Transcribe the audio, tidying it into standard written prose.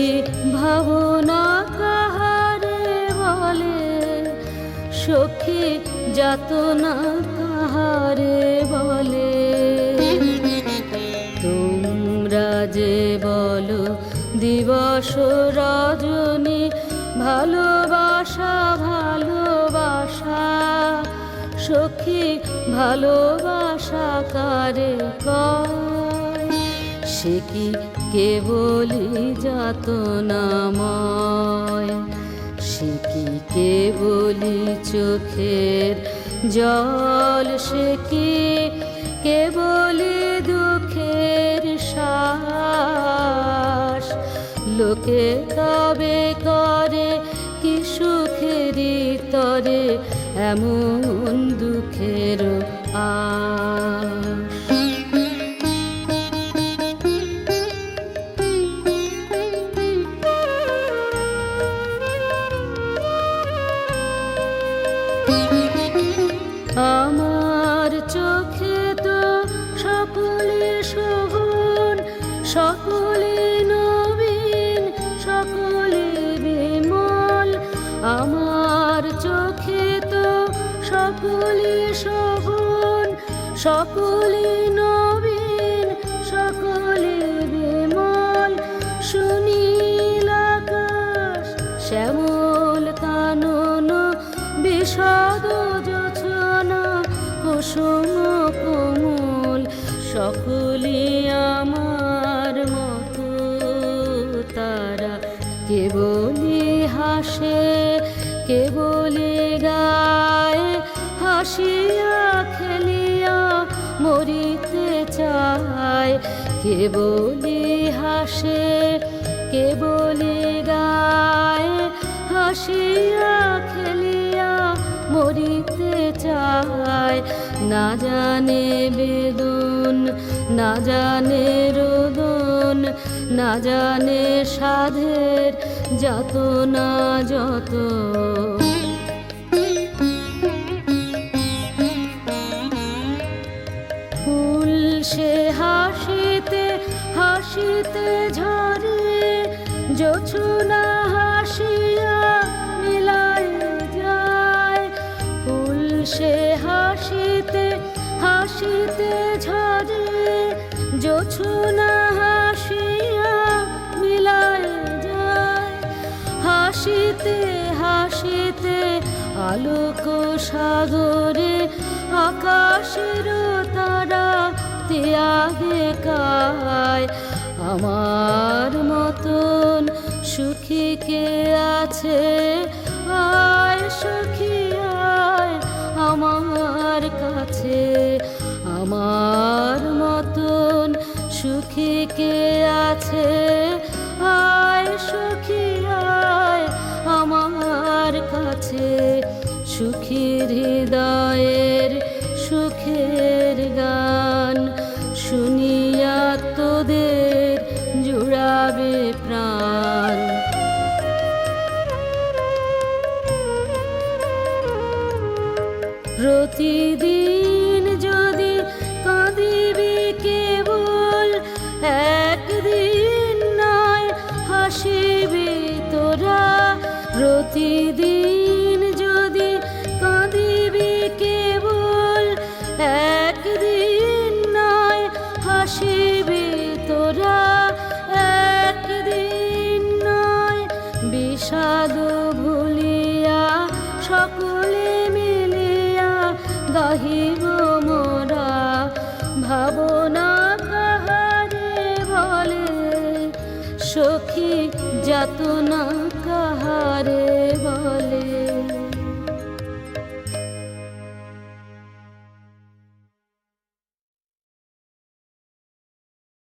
সখী ভাবনা কাহারে বলে, সখী যাতনা কাহারে বলে। তোমরা যে বলো দিবস রজনী, ভালোবাসা ভালোবাসা, সখী ভালোবাসা কারে কয়? সে কি কেবলি যাতনাময়, সে কি কেবলি চোখের জল, সে কি কেবলি দুঃখের শ্বাস। লোকে তবে করে কি সুখেরই তরে এমন দুঃখের আশ। আমার চোখে তো সকলে শোভন, সকলে নবীন, সকলে বিমল। আমার চোখে তো সকলে শোভন, সকলে নবীন, সকলে বিমল। সুনীল আকাশ, শ্যামল কানন, বিষাদ জোছনা, কুসুম কোমল। সকলে আমার মতো তারা, কেবলি হাসে কেবলি গায়, হাসিয়া খেলিয়া মরিতে চায়। কেবলি হাসে কেবলি গায়, হাসিয়া খেলিয়া মরিতে চায়। না জানে বেদন, না জানে রোদন, না জানে সাধের যাতনা যত। ফুল সে হাসিতে হাসিতে ঝরে, জোছনা হাসিয়া মিলায় যায়। ফুল সে হাসিতে হাসিতে ঝরে, জোছনা হাসিয়া মিলায় যায়। হাসিতে হাসিতে আলোক সাগরে, আকাশের তারা ত্যাগে কায়। আমার মতন সুখী কে আছে? আয় সখী আয় আমার কাছে। আমার মতন সুখী কে আছে? আয় সখী আয় আমার কাছে। সুখীর হৃদয়ের সুখের গান শুনিয়া তোদের জুড়াবে প্রাণ। প্রতিদিন যদি কাঁদিবি কেবল, একদিন নয় হাসিবি তোরা। প্রতিদিন যদি কাঁদিবি কেবল, একদিন নয় হাসিবি তোরা। একদিন নয় বিষাদ ভুলিয়া সকলে মিলিয়া গাহিব মোরা। ভাবনা কাহারে বলে, সখী যাতনা কাহারে